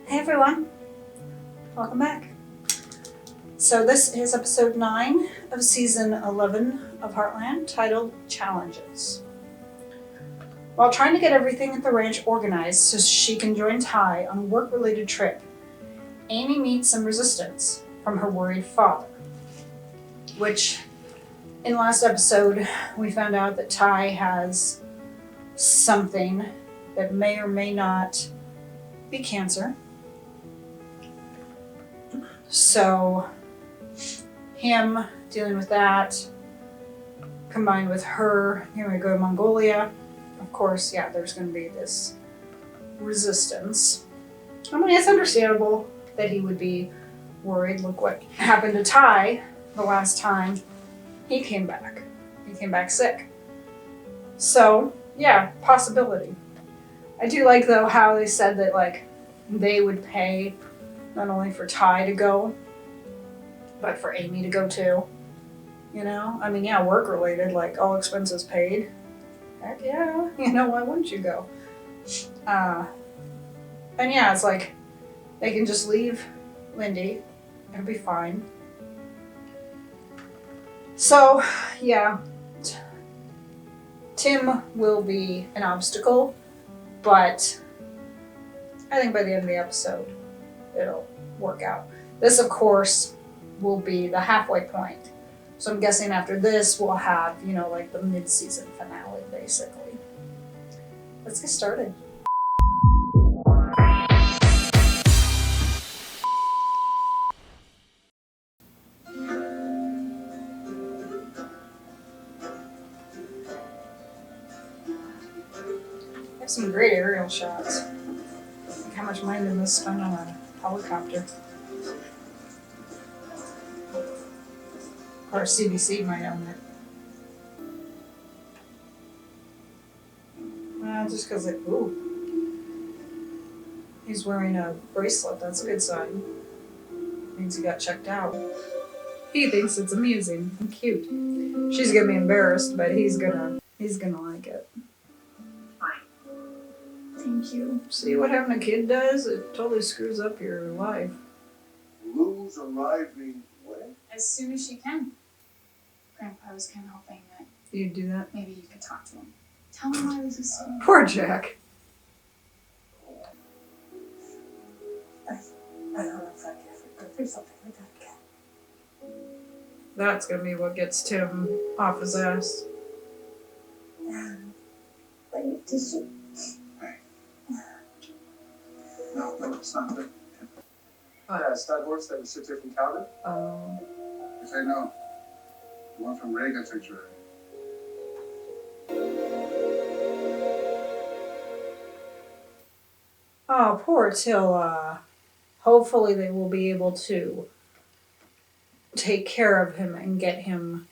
Hey everyone, welcome back. So this is episode 9 of season 11 of Heartland, titled Challenges. While trying to get everything at the ranch organized so she can join Ty on a work-related trip, Amy meets some resistance from her worried father. Which, in last episode, we found out that Ty has something that may or may not be cancer. So, him dealing with that, combined with her, here we go to Mongolia. Of course, yeah, there's going to be this resistance. I mean, it's understandable that he would be worried. Look what happened to Ty the last time he came back. He came back sick. So, yeah, possibility. I do like, though, how they said that, like, they would pay not only for Ty to go, but for Amy to go too. You know? I mean, yeah, work-related, like, all expenses paid. Heck yeah. You know, why wouldn't you go? And yeah, it's like, they can just leave Lindy. It'll be fine. So, yeah. Tim will be an obstacle, but I think by the end of the episode, it'll work out. This, of course, will be the halfway point. So I'm guessing after this, we'll have, you know, like the mid-season finale, basically. Let's get started. I have some great aerial shots. Look how much money did this spend on a helicopter. Or CBC might own it. Well, just because ooh. He's wearing a bracelet, that's a good sign. Means he got checked out. He thinks it's amusing and cute. She's gonna be embarrassed, but he's gonna like it. Fine. Thank you. See what having a kid does? It totally screws up your life. Lou's arriving when? As soon as she can. Grandpa was kind of hoping that You'd do that? maybe you could talk to him. Tell him why this is so... Poor Jack. I don't know if I can ever go through something like that again. That's gonna be what gets Tim off his ass. I need tissue. No, it's not good. Stud horse that was shipped here from Calvin? Yes, I know. The one from Reagan Sanctuary. Oh, poor Tilla. Hopefully they will be able to take care of him and get him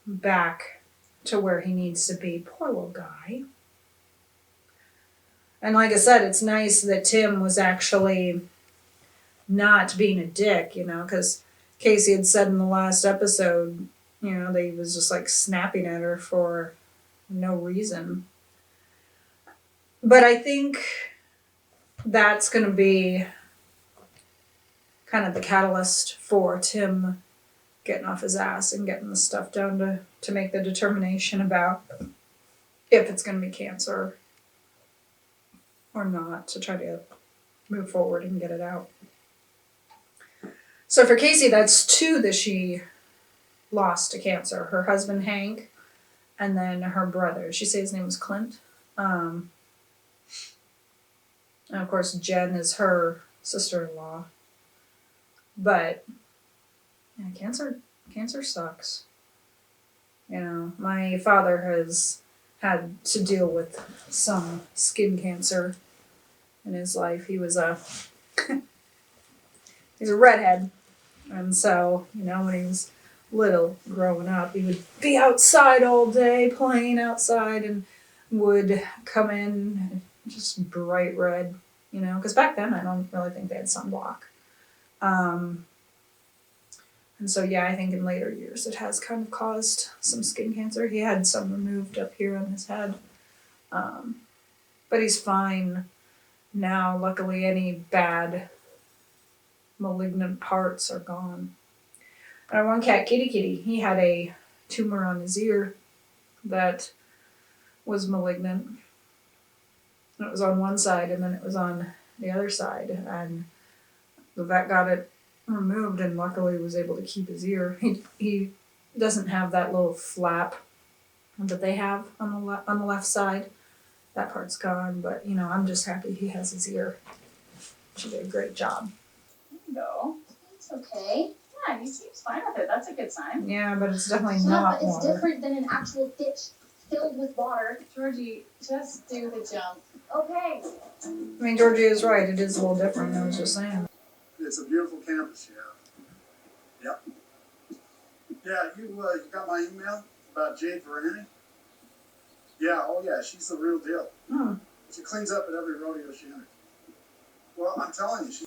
back to where he needs to be. Poor little guy. And like I said, it's nice that Tim was actually not being a dick, you know, because Casey had said in the last episode, you know, that he was just like snapping at her for no reason. But I think that's going to be kind of the catalyst for Tim getting off his ass and getting the stuff done to make the determination about if it's going to be cancer or not, to try to move forward and get it out. So for Casey, that's 2 that she lost to cancer. Her husband, Hank, and then her brother. She said his name was Clint. And of course, Jen is her sister-in-law. But yeah, cancer sucks. You know, my father has had to deal with some skin cancer in his life. He was he's a redhead. And so, you know, when he was little, growing up, he would be outside all day, playing outside, and would come in just bright red, you know, because back then I don't really think they had sunblock. And so, yeah, I think in later years it has kind of caused some skin cancer. He had some removed up here on his head. But he's fine. now, luckily, any bad malignant parts are gone. And our one cat, Kitty, he had a tumor on his ear that was malignant. It was on one side and then it was on the other side. And the vet got it removed and luckily was able to keep his ear. He doesn't have that little flap that they have on the left side. That part's gone, but you know, I'm just happy he has his ear. She did a great job. There you go. It's okay. Yeah, he seems fine with it. That's a good sign. Yeah, but it's definitely Yeah, not but it's water. different than an actual ditch filled with water. Georgie, just do the jump. Okay. I mean, Georgie is right. It is a little different. I was just saying. It's a beautiful campus you have. Yep. Yeah, you got my email about Jade Verani? Yeah, oh yeah, she's the real deal. Hmm. She cleans up at every rodeo she enters. Well, I'm telling you,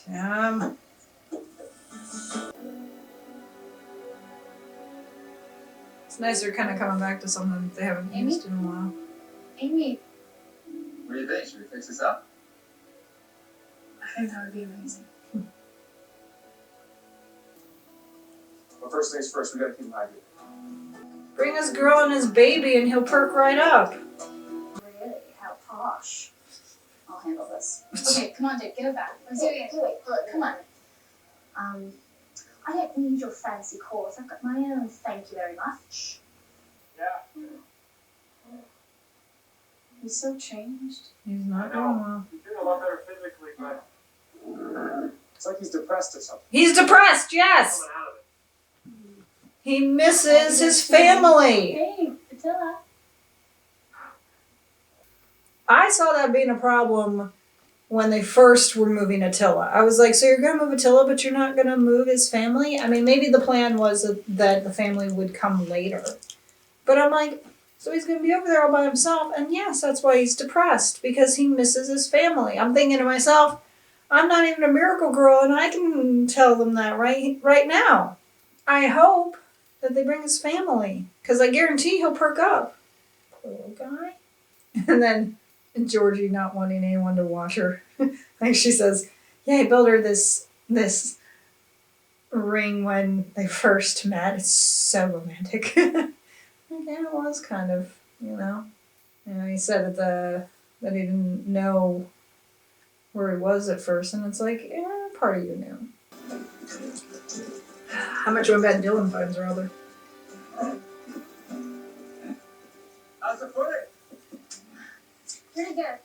Damn. It's nice they're kind of coming back to something they haven't Amy? used in a while. Amy, What do you think? Should we fix this up? I think that would be amazing. Well, first things first, we gotta keep him hydrated. Bring this girl and his baby and he'll perk right up. Really? How posh. I'll handle this. Okay, come on, Dick, get it back. Let's do it. Wait, look, Come on. I don't need your fancy calls. I've got my own. Thank you very much. Yeah. He's so changed. He's not I know. doing well. He's doing a lot better physically, but it's like he's depressed or something. He's depressed, yes! Coming out of it. He misses his family. Hey, Attila. I saw that being a problem when they first were moving Attila. I was like, so you're going to move Attila, but you're not going to move his family? I mean, maybe the plan was that the family would come later. But I'm like, so he's going to be over there all by himself. And yes, that's why he's depressed, because he misses his family. I'm thinking to myself, I'm not even a miracle girl, and I can tell them that right now. I hope that they bring his family, because I guarantee he'll perk up. Poor little guy. And then Georgie not wanting anyone to watch her. Like she says, yeah, I built her this ring when they first met. It's so romantic. Yeah, it was kind of, you know. He said that he didn't know where he was at first, and it's like, yeah, part of you knew. How much of a bet Dylan finds rather? How's it footing? Pretty good.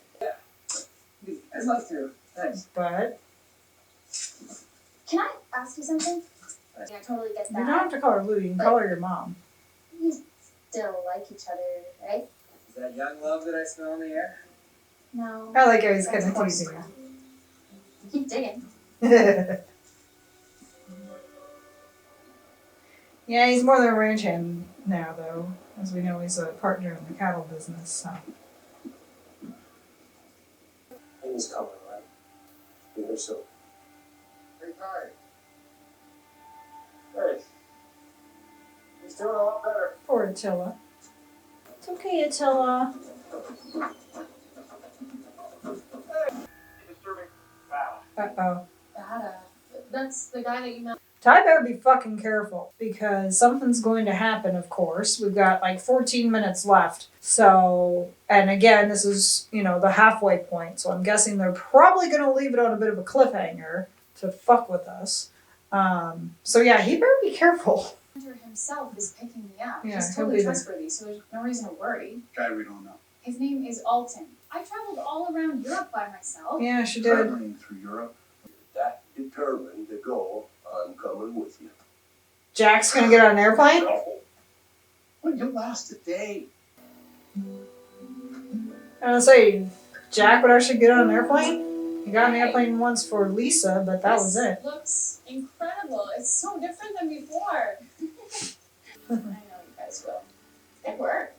I'd love to. Thanks. But Can I ask you something? Yeah, I totally get you don't that. have to call her Lou, you can call her your mom. You still like each other, right? Is that young love that I smell in the air? No. I like how he's kind That's of course. teasing her. Keep digging. Yeah, he's more than a ranch hand now, though. As we know, he's a partner in the cattle business, so. Amy's coming, right? Be here soon. Hey, Ty. Hey. He's doing a lot better. Poor Attila. It's okay, Attila. Disturbing foul. Uh-oh. That's the guy that you met. Ty better be fucking careful, because something's going to happen, of course. We've got like 14 minutes left. So, and again, this is, the halfway point. So I'm guessing they're probably going to leave it on a bit of a cliffhanger to fuck with us. So yeah, he better be careful. Hunter himself is picking me up. Yeah, He's he'll totally be there. trustworthy, so there's no reason to worry. Guy we don't know. His name is Alton. I traveled all around Europe by myself. Yeah, she did. Traveling through Europe. That determined to go, I'm coming with you. Jack's going to get on an airplane? No. Well, you last a day. I was say, Jack would actually get on an airplane? He got on an airplane once for Lisa, but that was it. This looks incredible. It's so different than before. I know you guys will. Good work.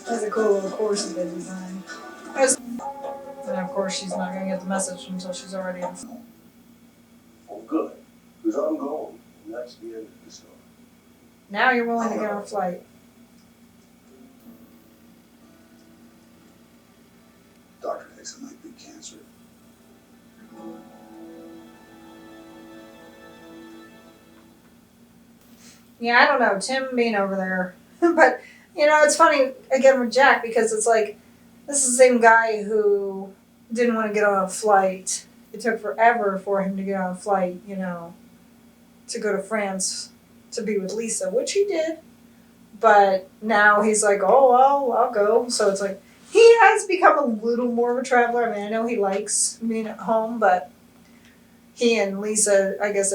That's a cool little course he did design. And of course, she's not going to get the message until she's already in. Oh, good. Because I'm going. And that's the end of the story. Now you're willing to get on a flight. Doctor thinks it might be cancer. Yeah, I don't know, Tim being over there. But, you know, it's funny, again, with Jack, because it's like, this is the same guy who didn't want to get on a flight. It took forever for him to get on a flight, you know, to go to France to be with Lisa, which he did. But now he's like, oh, well, I'll go. So it's like, he has become a little more of a traveler. I mean, I know he likes being at home, but he and Lisa, I guess,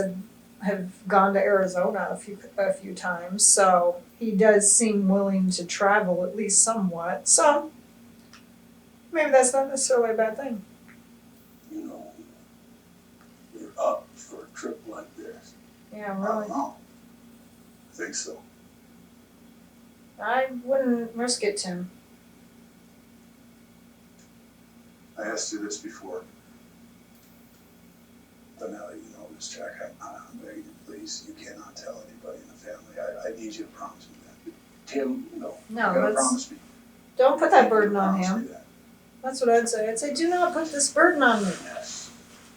have gone to Arizona a few times. So he does seem willing to travel at least somewhat. So maybe that's not necessarily a bad thing. You know, you're up for a trip like this. Yeah, I don't really. know. I think so. I wouldn't risk it, Tim. I asked you this before. But now that you know this, Jack, I'm begging you, please. You cannot tell anybody in the family. I need you to promise me that. Tim, no. No, You gotta let's, promise me. don't put that burden on Promise me him. that. That's what I'd say. I'd say, do not put this burden on me. Yes.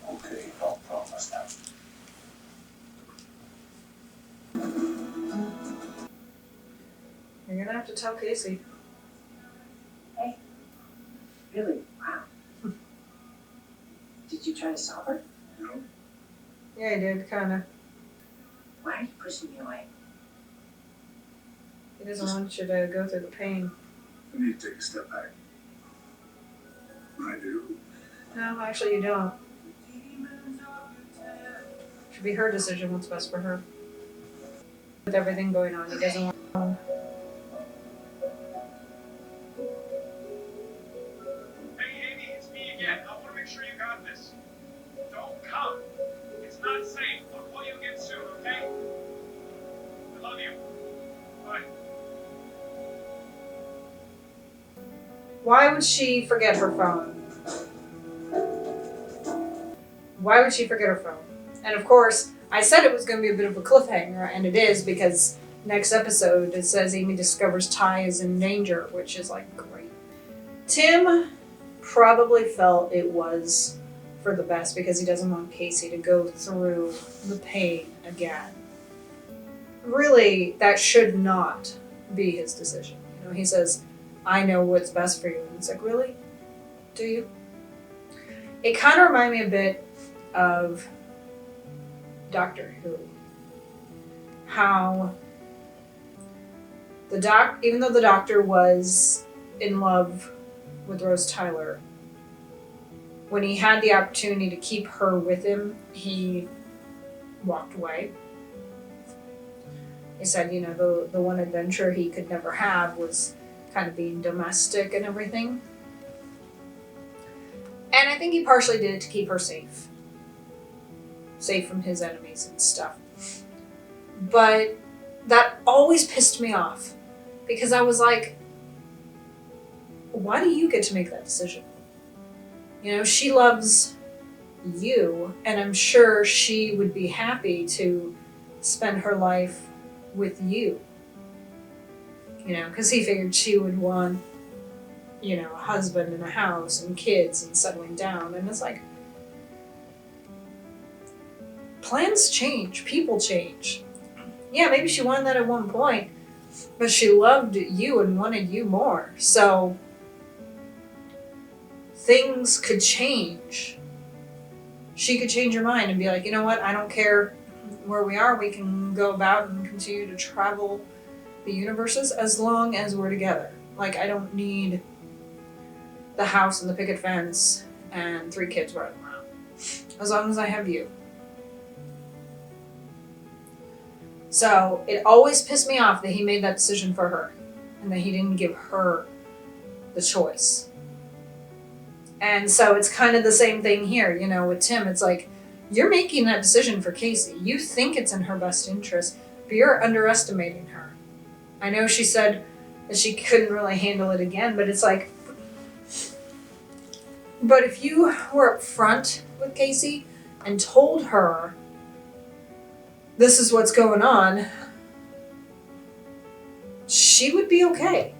Okay, I'll promise that. You're gonna have to tell Casey. Really? Wow. Did you try to stop her? You know? Yeah, he did, kinda. Why are you pushing me away? He doesn't want you to go through the pain. I need to take a step back. I do. No, actually you don't. Should be her decision what's best for her. With everything going on, he doesn't want Hey, Amy, it's me again. I want to make sure you got this. Don't come. It's not safe. I'll call you again soon, okay? I love you. Bye. Why would she forget her phone? Why would she forget her phone? And of course, I said it was going to be a bit of a cliffhanger, and it is, because next episode it says Amy discovers Ty is in danger, which is like great. Tim probably felt it was for the best because he doesn't want Casey to go through the pain again. Really, that should not be his decision. You know, he says, I know what's best for you. And it's like, really? Do you? It kind of reminded me a bit of Doctor Who. How even though the doctor was in love with Rose Tyler, when he had the opportunity to keep her with him, he walked away. He said, you know, the one adventure he could never have was kind of being domestic and everything. And I think he partially did it to keep her safe. Safe from his enemies and stuff. But that always pissed me off. Because I was like, why do you get to make that decision? You know, she loves you, and I'm sure she would be happy to spend her life with you. You know, because he figured she would want, you know, a husband and a house and kids and settling down. And it's like, plans change, people change. Yeah, maybe she wanted that at one point, but she loved you and wanted you more. So things could change. She could change her mind and be like, you know what, I don't care where we are, we can go about and continue to travel the universes as long as we're together. Like, I don't need the house and the picket fence and 3 kids running around. As long as I have you. So it always pissed me off that he made that decision for her and that he didn't give her the choice. And so it's kind of the same thing here, you know, with Tim. It's like, you're making that decision for Casey. You think it's in her best interest, but you're underestimating her. I know she said that she couldn't really handle it again, but it's like, but if you were upfront with Casey and told her this is what's going on, she would be okay.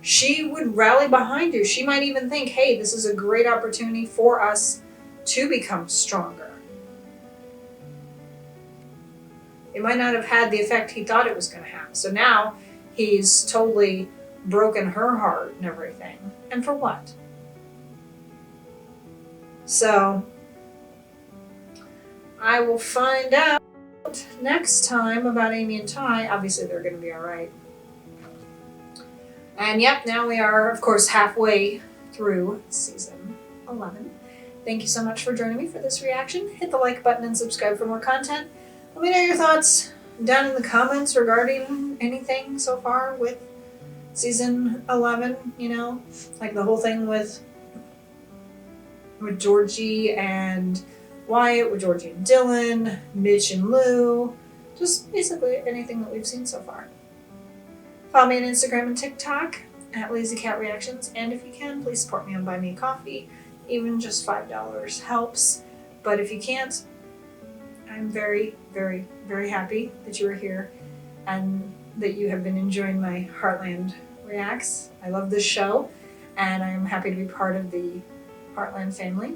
she would rally behind you. She might even think, hey, this is a great opportunity for us to become stronger. It might not have had the effect he thought it was going to have. So now he's totally broken her heart and everything. And for what? So I will find out next time about Amy and Ty. Obviously, they're going to be all right. And yep, now we are, of course, halfway through season 11. Thank you so much for joining me for this reaction. Hit the like button and subscribe for more content. Let me know your thoughts down in the comments regarding anything so far with season 11, you know, like the whole thing with Georgie and Wyatt, with Georgie and Dylan, Mitch and Lou, just basically anything that we've seen so far. Follow me on Instagram and TikTok at Lazy Cat Reactions, and if you can, please support me on Buy Me a Coffee. Even just $5 helps, but if you can't, I'm very, very, very happy that you are here and that you have been enjoying my Heartland reacts. I love this show, and I'm happy to be part of the Heartland family.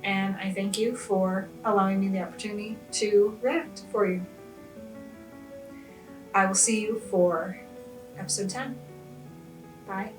And I thank you for allowing me the opportunity to react for you. I will see you for episode 10. Bye.